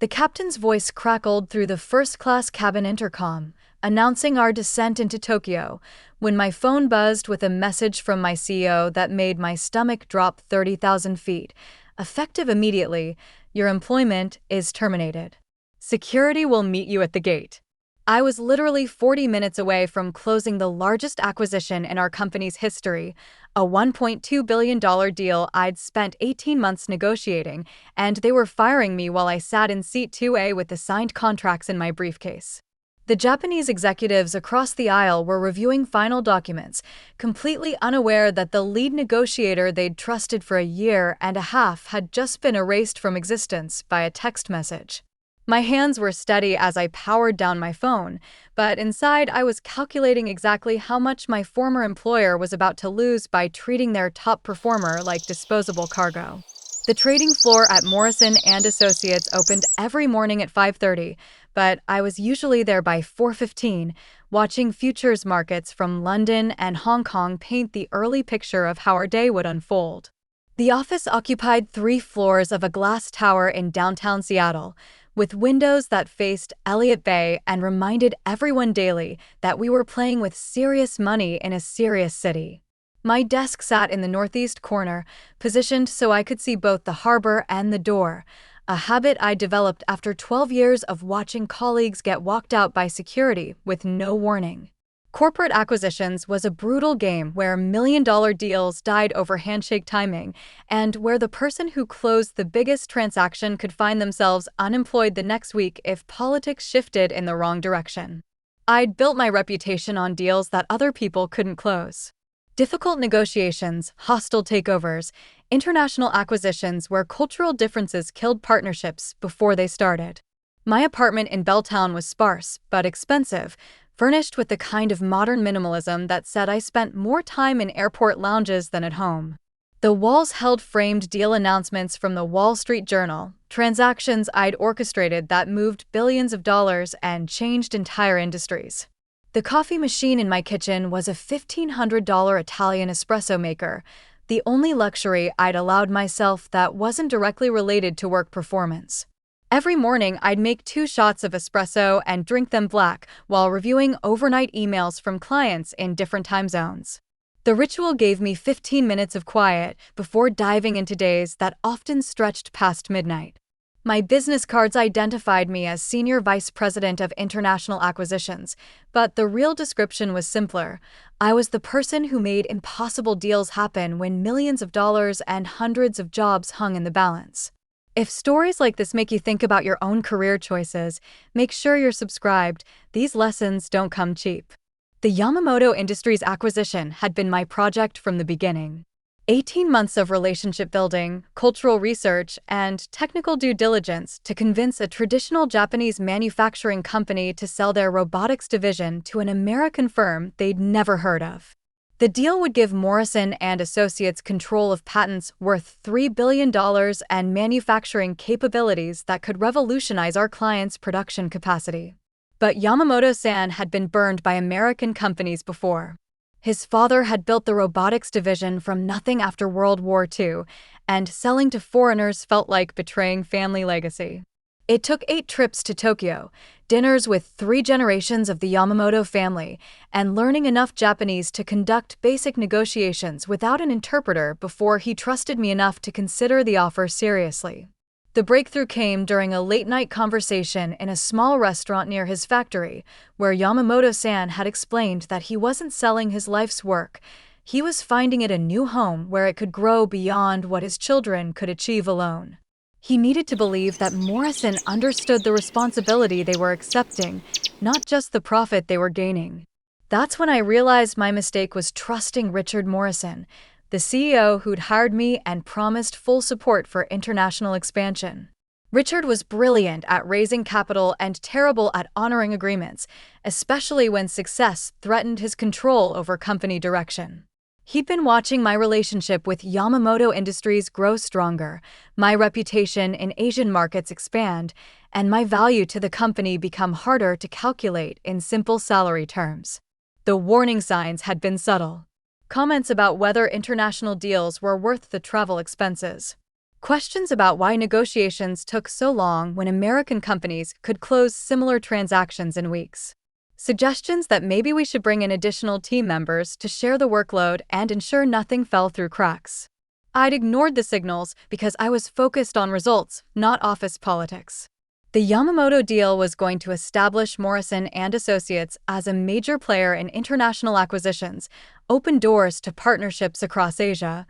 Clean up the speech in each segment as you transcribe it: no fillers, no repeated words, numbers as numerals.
The captain's voice crackled through the first-class cabin intercom, announcing our descent into Tokyo, when my phone buzzed with a message from my CEO that made my stomach drop 30,000 feet. Effective immediately, your employment is terminated. Security will meet you at the gate. I was literally 40 minutes away from closing the largest acquisition in our company's history, a $1.2 billion deal I'd spent 18 months negotiating, and they were firing me while I sat in seat 2A with the signed contracts in my briefcase. The Japanese executives across the aisle were reviewing final documents, completely unaware that the lead negotiator they'd trusted for a year and a half had just been erased from existence by a text message. My hands were steady as I powered down my phone, but inside I was calculating exactly how much my former employer was about to lose by treating their top performer like disposable cargo. The trading floor at Morrison & Associates opened every morning at 5:30, but I was usually there by 4:15, watching futures markets from London and Hong Kong paint the early picture of how our day would unfold. The office occupied 3 floors of a glass tower in downtown Seattle, with windows that faced Elliott Bay and reminded everyone daily that we were playing with serious money in a serious city. My desk sat in the northeast corner, positioned so I could see both the harbor and the door, a habit I developed after 12 years of watching colleagues get walked out by security with no warning. Corporate acquisitions was a brutal game where million-dollar deals died over handshake timing, and where the person who closed the biggest transaction could find themselves unemployed the next week if politics shifted in the wrong direction. I'd built my reputation on deals that other people couldn't close. Difficult negotiations, hostile takeovers, international acquisitions where cultural differences killed partnerships before they started. My apartment in Belltown was sparse, but expensive, furnished with the kind of modern minimalism that said I spent more time in airport lounges than at home. The walls held framed deal announcements from the Wall Street Journal, transactions I'd orchestrated that moved billions of dollars and changed entire industries. The coffee machine in my kitchen was a $1,500 Italian espresso maker, the only luxury I'd allowed myself that wasn't directly related to work performance. Every morning, I'd make 2 shots of espresso and drink them black while reviewing overnight emails from clients in different time zones. The ritual gave me 15 minutes of quiet before diving into days that often stretched past midnight. My business cards identified me as Senior Vice President of International Acquisitions, but the real description was simpler. I was the person who made impossible deals happen when millions of dollars and hundreds of jobs hung in the balance. If stories like this make you think about your own career choices, make sure you're subscribed. These lessons don't come cheap. The Yamamoto Industries acquisition had been my project from the beginning. 18 months of relationship building, cultural research, and technical due diligence to convince a traditional Japanese manufacturing company to sell their robotics division to an American firm they'd never heard of. The deal would give Morrison & Associates control of patents worth $3 billion and manufacturing capabilities that could revolutionize our clients' production capacity. But Yamamoto-san had been burned by American companies before. His father had built the robotics division from nothing after World War II, and selling to foreigners felt like betraying family legacy. It took 8 trips to Tokyo, dinners with 3 generations of the Yamamoto family, and learning enough Japanese to conduct basic negotiations without an interpreter before he trusted me enough to consider the offer seriously. The breakthrough came during a late-night conversation in a small restaurant near his factory, where Yamamoto-san had explained that he wasn't selling his life's work. He was finding it a new home where it could grow beyond what his children could achieve alone. He needed to believe that Morrison understood the responsibility they were accepting, not just the profit they were gaining. That's when I realized my mistake was trusting Richard Morrison, the CEO who'd hired me and promised full support for international expansion. Richard was brilliant at raising capital and terrible at honoring agreements, especially when success threatened his control over company direction. He'd been watching my relationship with Yamamoto Industries grow stronger, my reputation in Asian markets expand, and my value to the company become harder to calculate in simple salary terms. The warning signs had been subtle. Comments about whether international deals were worth the travel expenses. Questions about why negotiations took so long when American companies could close similar transactions in weeks. Suggestions that maybe we should bring in additional team members to share the workload and ensure nothing fell through cracks. I'd ignored the signals because I was focused on results, not office politics. The Yamamoto deal was going to establish Morrison and Associates as a major player in international acquisitions, open doors to partnerships across Asia,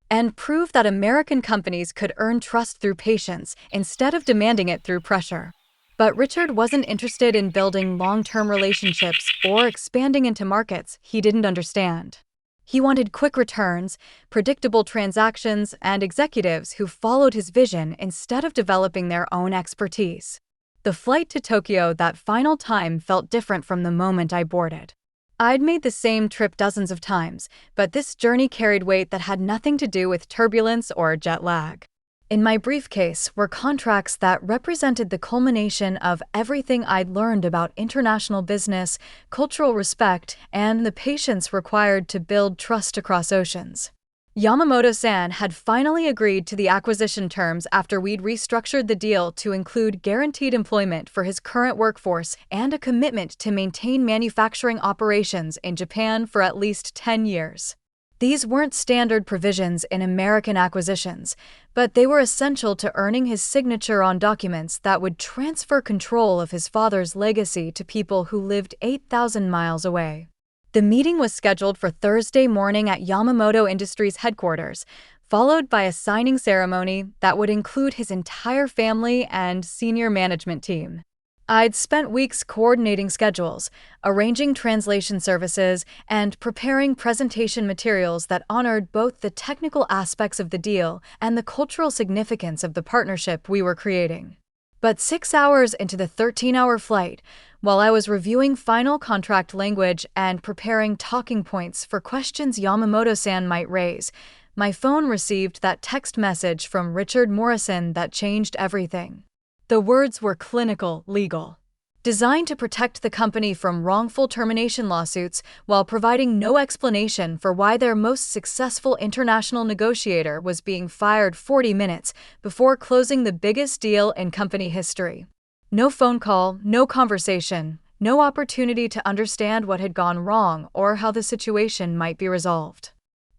and prove that American companies could earn trust through patience instead of demanding it through pressure. But Richard wasn't interested in building long-term relationships or expanding into markets he didn't understand. He wanted quick returns, predictable transactions, and executives who followed his vision instead of developing their own expertise. The flight to Tokyo that final time felt different from the moment I boarded. I'd made the same trip dozens of times, but this journey carried weight that had nothing to do with turbulence or jet lag. In my briefcase were contracts that represented the culmination of everything I'd learned about international business, cultural respect, and the patience required to build trust across oceans. Yamamoto-san had finally agreed to the acquisition terms after we'd restructured the deal to include guaranteed employment for his current workforce and a commitment to maintain manufacturing operations in Japan for at least 10 years. These weren't standard provisions in American acquisitions, but they were essential to earning his signature on documents that would transfer control of his father's legacy to people who lived 8,000 miles away. The meeting was scheduled for Thursday morning at Yamamoto Industries headquarters, followed by a signing ceremony that would include his entire family and senior management team. I'd spent weeks coordinating schedules, arranging translation services, and preparing presentation materials that honored both the technical aspects of the deal and the cultural significance of the partnership we were creating. But 6 hours into the 13-hour flight, while I was reviewing final contract language and preparing talking points for questions Yamamoto-san might raise, my phone received that text message from Richard Morrison that changed everything. The words were clinical, legal. Designed to protect the company from wrongful termination lawsuits while providing no explanation for why their most successful international negotiator was being fired 40 minutes before closing the biggest deal in company history. No phone call, no conversation, no opportunity to understand what had gone wrong or how the situation might be resolved.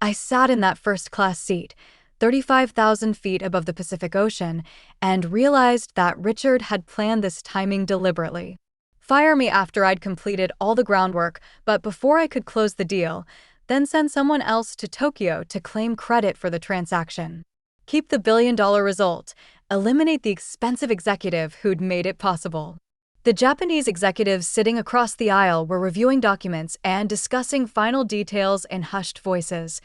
I sat in that first-class seat, 35,000 feet above the Pacific Ocean, and realized that Richard had planned this timing deliberately. Fire me after I'd completed all the groundwork, but before I could close the deal, then send someone else to Tokyo to claim credit for the transaction. Keep the billion-dollar result, eliminate the expensive executive who'd made it possible. The Japanese executives sitting across the aisle were reviewing documents and discussing final details in hushed voices,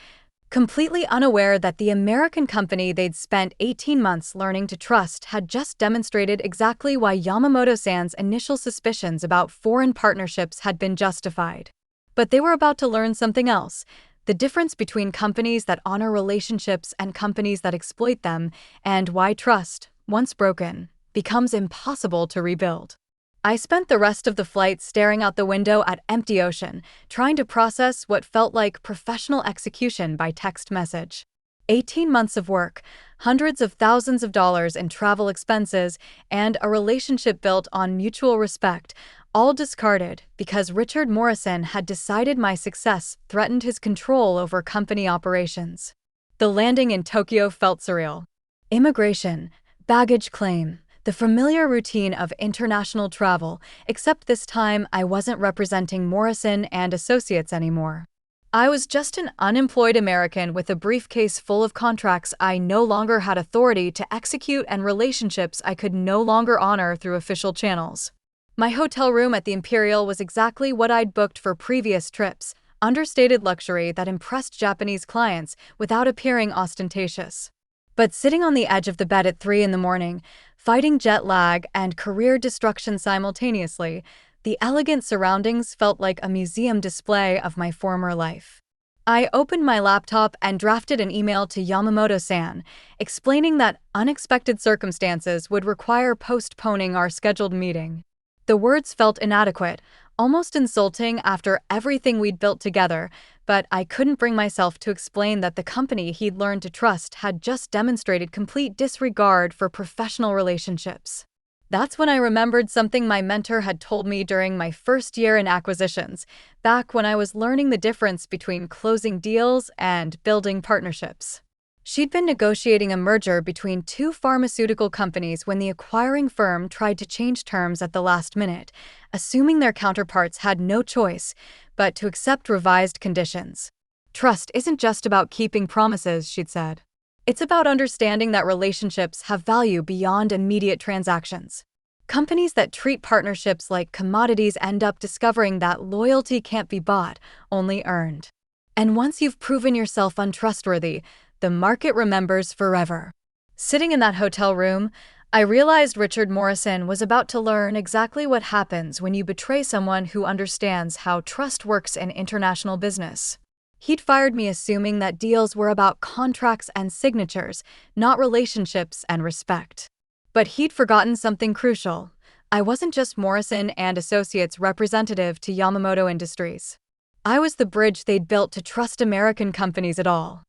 completely unaware that the American company they'd spent 18 months learning to trust had just demonstrated exactly why Yamamoto-san's initial suspicions about foreign partnerships had been justified. But they were about to learn something else: the difference between companies that honor relationships and companies that exploit them, and why trust, once broken, becomes impossible to rebuild. I spent the rest of the flight staring out the window at empty ocean, trying to process what felt like professional execution by text message. 18 months of work, hundreds of thousands of dollars in travel expenses, and a relationship built on mutual respect, all discarded because Richard Morrison had decided my success threatened his control over company operations. The landing in Tokyo felt surreal. Immigration, baggage claim, the familiar routine of international travel, except this time I wasn't representing Morrison and Associates anymore. I was just an unemployed American with a briefcase full of contracts I no longer had authority to execute and relationships I could no longer honor through official channels. My hotel room at the Imperial was exactly what I'd booked for previous trips, understated luxury that impressed Japanese clients without appearing ostentatious. But sitting on the edge of the bed at 3 a.m, fighting jet lag and career destruction simultaneously, the elegant surroundings felt like a museum display of my former life. I opened my laptop and drafted an email to Yamamoto-san, explaining that unexpected circumstances would require postponing our scheduled meeting. The words felt inadequate, almost insulting after everything we'd built together, but I couldn't bring myself to explain that the company he'd learned to trust had just demonstrated complete disregard for professional relationships. That's when I remembered something my mentor had told me during my first year in acquisitions, back when I was learning the difference between closing deals and building partnerships. She'd been negotiating a merger between two pharmaceutical companies when the acquiring firm tried to change terms at the last minute, assuming their counterparts had no choice but to accept revised conditions. Trust isn't just about keeping promises, she'd said. It's about understanding that relationships have value beyond immediate transactions. Companies that treat partnerships like commodities end up discovering that loyalty can't be bought, only earned. And once you've proven yourself untrustworthy, the market remembers forever. Sitting in that hotel room, I realized Richard Morrison was about to learn exactly what happens when you betray someone who understands how trust works in international business. He'd fired me assuming that deals were about contracts and signatures, not relationships and respect. But he'd forgotten something crucial. I wasn't just Morrison and Associates representative to Yamamoto Industries. I was the bridge they'd built to trust American companies at all.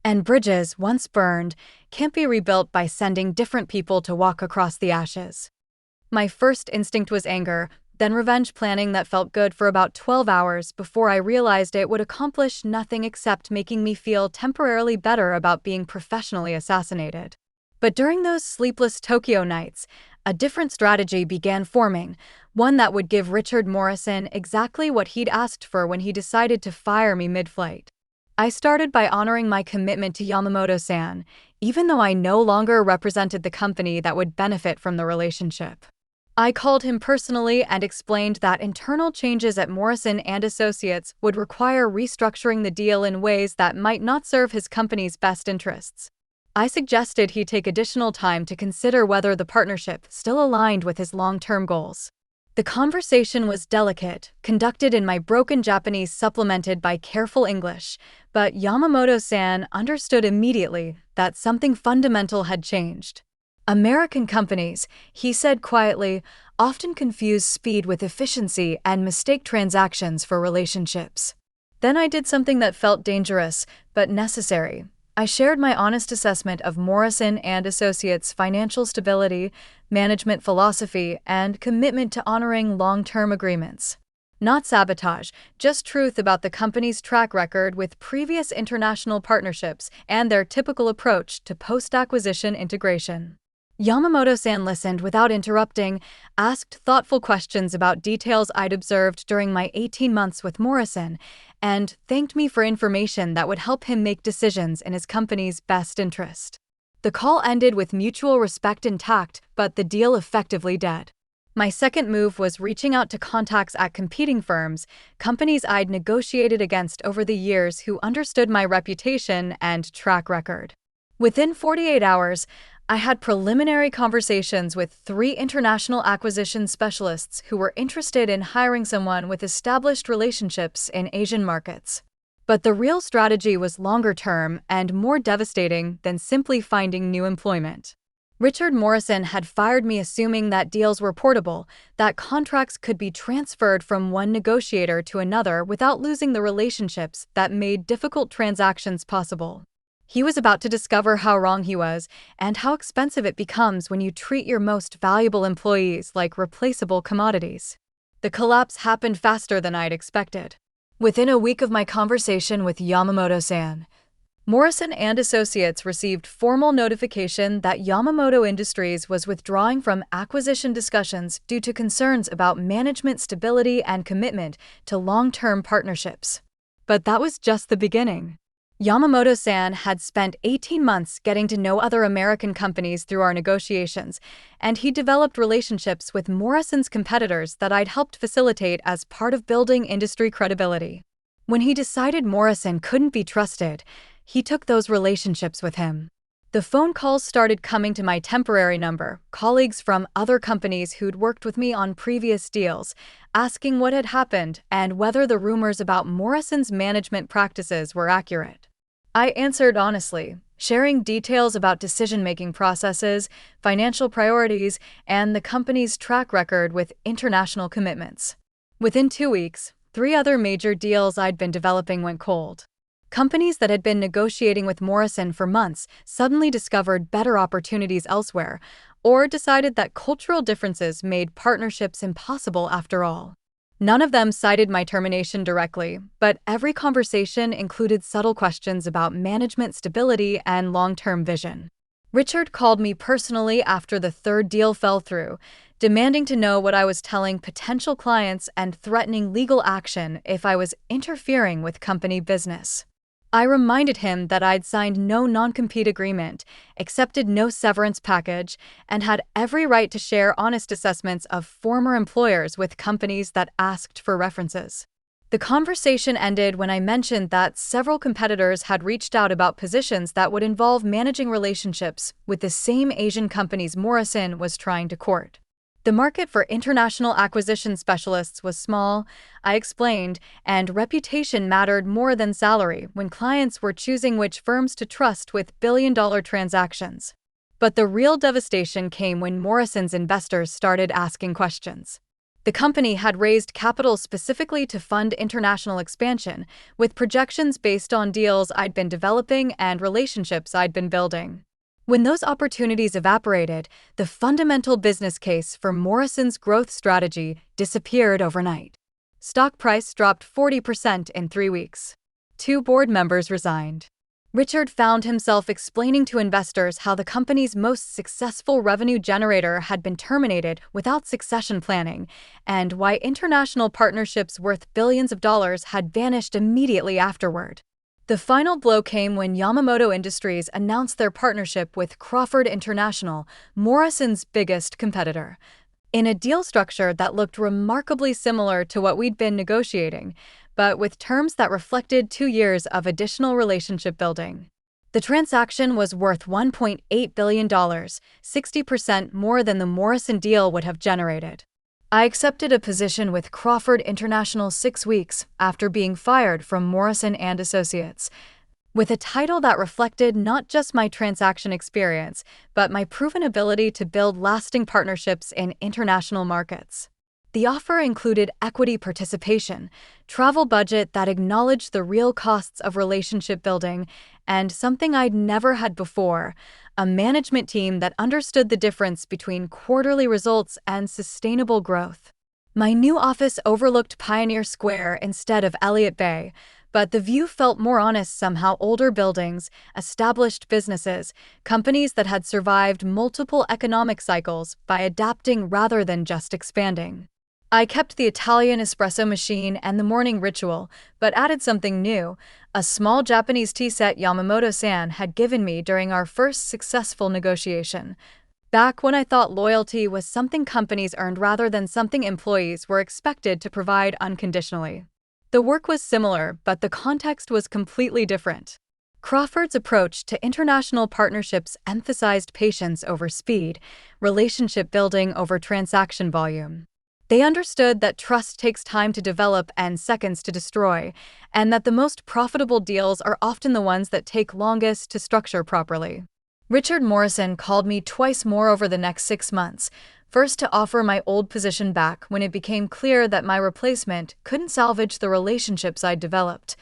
And bridges, once burned, can't be rebuilt by sending different people to walk across the ashes. My first instinct was anger, then revenge planning that felt good for about 12 hours before I realized it would accomplish nothing except making me feel temporarily better about being professionally assassinated. But during those sleepless Tokyo nights, a different strategy began forming, one that would give Richard Morrison exactly what he'd asked for when he decided to fire me mid-flight. I started by honoring my commitment to Yamamoto-san, even though I no longer represented the company that would benefit from the relationship. I called him personally and explained that internal changes at Morrison and Associates would require restructuring the deal in ways that might not serve his company's best interests. I suggested he take additional time to consider whether the partnership still aligned with his long-term goals. The conversation was delicate, conducted in my broken Japanese supplemented by careful English, but Yamamoto-san understood immediately that something fundamental had changed. American companies, he said quietly, often confuse speed with efficiency and mistake transactions for relationships. Then I did something that felt dangerous, but necessary. I shared my honest assessment of Morrison and Associates' financial stability, management philosophy, and commitment to honoring long-term agreements. Not sabotage, just truth about the company's track record with previous international partnerships and their typical approach to post-acquisition integration. Yamamoto-san listened without interrupting, asked thoughtful questions about details I'd observed during my 18 months with Morrison, and thanked me for information that would help him make decisions in his company's best interest. The call ended with mutual respect intact, but the deal effectively dead. My second move was reaching out to contacts at competing firms, companies I'd negotiated against over the years who understood my reputation and track record. Within 48 hours, I had preliminary conversations with 3 international acquisition specialists who were interested in hiring someone with established relationships in Asian markets. But the real strategy was longer term and more devastating than simply finding new employment. Richard Morrison had fired me assuming that deals were portable, that contracts could be transferred from one negotiator to another without losing the relationships that made difficult transactions possible. He was about to discover how wrong he was and how expensive it becomes when you treat your most valuable employees like replaceable commodities. The collapse happened faster than I'd expected. Within a week of my conversation with Yamamoto-san, Morrison and Associates received formal notification that Yamamoto Industries was withdrawing from acquisition discussions due to concerns about management stability and commitment to long-term partnerships. But that was just the beginning. Yamamoto-san had spent 18 months getting to know other American companies through our negotiations, and he developed relationships with Morrison's competitors that I'd helped facilitate as part of building industry credibility. When he decided Morrison couldn't be trusted, he took those relationships with him. The phone calls started coming to my temporary number, colleagues from other companies who'd worked with me on previous deals, asking what had happened and whether the rumors about Morrison's management practices were accurate. I answered honestly, sharing details about decision-making processes, financial priorities, and the company's track record with international commitments. Within 2 weeks, 3 other major deals I'd been developing went cold. Companies that had been negotiating with Morrison for months suddenly discovered better opportunities elsewhere, or decided that cultural differences made partnerships impossible after all. None of them cited my termination directly, but every conversation included subtle questions about management stability and long-term vision. Richard called me personally after the third deal fell through, demanding to know what I was telling potential clients and threatening legal action if I was interfering with company business. I reminded him that I'd signed no non-compete agreement, accepted no severance package, and had every right to share honest assessments of former employers with companies that asked for references. The conversation ended when I mentioned that several competitors had reached out about positions that would involve managing relationships with the same Asian companies Morrison was trying to court. The market for international acquisition specialists was small, I explained, and reputation mattered more than salary when clients were choosing which firms to trust with billion-dollar transactions. But the real devastation came when Morrison's investors started asking questions. The company had raised capital specifically to fund international expansion, with projections based on deals I'd been developing and relationships I'd been building. When those opportunities evaporated, the fundamental business case for Morrison's growth strategy disappeared overnight. Stock price dropped 40% in 3 weeks. 2 board members resigned. Richard found himself explaining to investors how the company's most successful revenue generator had been terminated without succession planning, and why international partnerships worth billions of dollars had vanished immediately afterward. The final blow came when Yamamoto Industries announced their partnership with Crawford International, Morrison's biggest competitor, in a deal structure that looked remarkably similar to what we'd been negotiating, but with terms that reflected 2 years of additional relationship building. The transaction was worth $1.8 billion, 60% more than the Morrison deal would have generated. I accepted a position with Crawford International 6 weeks after being fired from Morrison & Associates, with a title that reflected not just my transaction experience, but my proven ability to build lasting partnerships in international markets. The offer included equity participation, travel budget that acknowledged the real costs of relationship building, and something I'd never had before, a management team that understood the difference between quarterly results and sustainable growth. My new office overlooked Pioneer Square instead of Elliott Bay, but the view felt more honest somehow. Older buildings, established businesses, companies that had survived multiple economic cycles by adapting rather than just expanding. I kept the Italian espresso machine and the morning ritual, but added something new, a small Japanese tea set Yamamoto-san had given me during our first successful negotiation. Back when I thought loyalty was something companies earned rather than something employees were expected to provide unconditionally. The work was similar, but the context was completely different. Crawford's approach to international partnerships emphasized patience over speed, relationship building over transaction volume. They understood that trust takes time to develop and seconds to destroy, and that the most profitable deals are often the ones that take longest to structure properly. Richard Morrison called me twice more over the next 6 months, first to offer my old position back when it became clear that my replacement couldn't salvage the relationships I'd developed,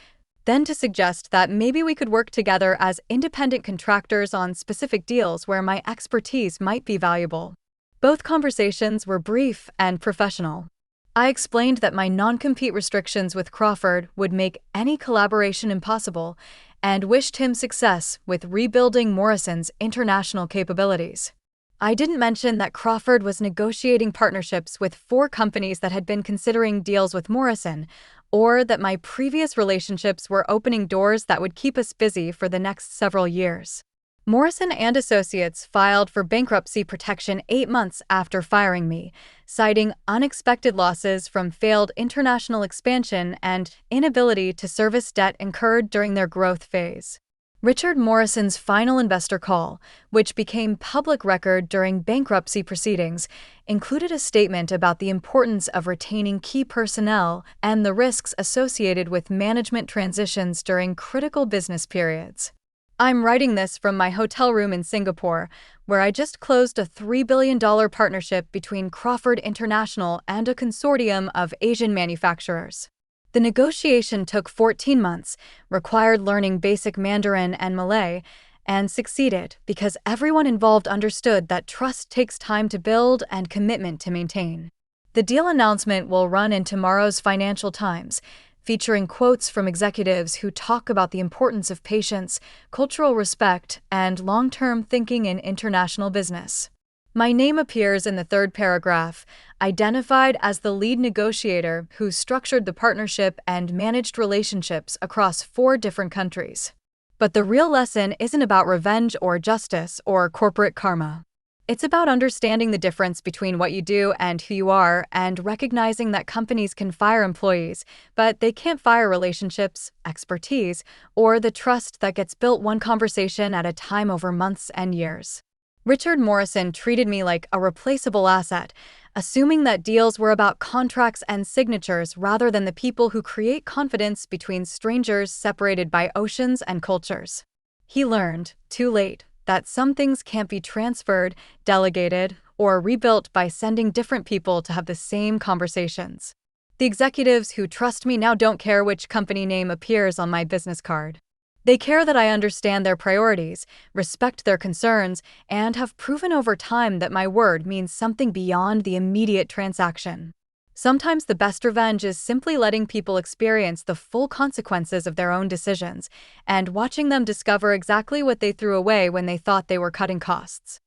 then to suggest that maybe we could work together as independent contractors on specific deals where my expertise might be valuable. Both conversations were brief and professional. I explained that my non-compete restrictions with Crawford would make any collaboration impossible, and wished him success with rebuilding Morrison's international capabilities. I didn't mention that Crawford was negotiating partnerships with 4 companies that had been considering deals with Morrison, or that my previous relationships were opening doors that would keep us busy for the next several years. Morrison & Associates filed for bankruptcy protection 8 months after firing me, citing unexpected losses from failed international expansion and inability to service debt incurred during their growth phase. Richard Morrison's final investor call, which became public record during bankruptcy proceedings, included a statement about the importance of retaining key personnel and the risks associated with management transitions during critical business periods. I'm writing this from my hotel room in Singapore, where I just closed a $3 billion partnership between Crawford International and a consortium of Asian manufacturers. The negotiation took 14 months, required learning basic Mandarin and Malay, and succeeded because everyone involved understood that trust takes time to build and commitment to maintain. The deal announcement will run in tomorrow's Financial Times, featuring quotes from executives who talk about the importance of patience, cultural respect, and long-term thinking in international business. My name appears in the third paragraph, identified as the lead negotiator who structured the partnership and managed relationships across 4 different countries. But the real lesson isn't about revenge or justice or corporate karma. It's about understanding the difference between what you do and who you are, and recognizing that companies can fire employees, but they can't fire relationships, expertise, or the trust that gets built one conversation at a time over months and years. Richard Morrison treated me like a replaceable asset, assuming that deals were about contracts and signatures rather than the people who create confidence between strangers separated by oceans and cultures. He learned, too late, that some things can't be transferred, delegated, or rebuilt by sending different people to have the same conversations. The executives who trust me now don't care which company name appears on my business card. They care that I understand their priorities, respect their concerns, and have proven over time that my word means something beyond the immediate transaction. Sometimes the best revenge is simply letting people experience the full consequences of their own decisions and watching them discover exactly what they threw away when they thought they were cutting costs.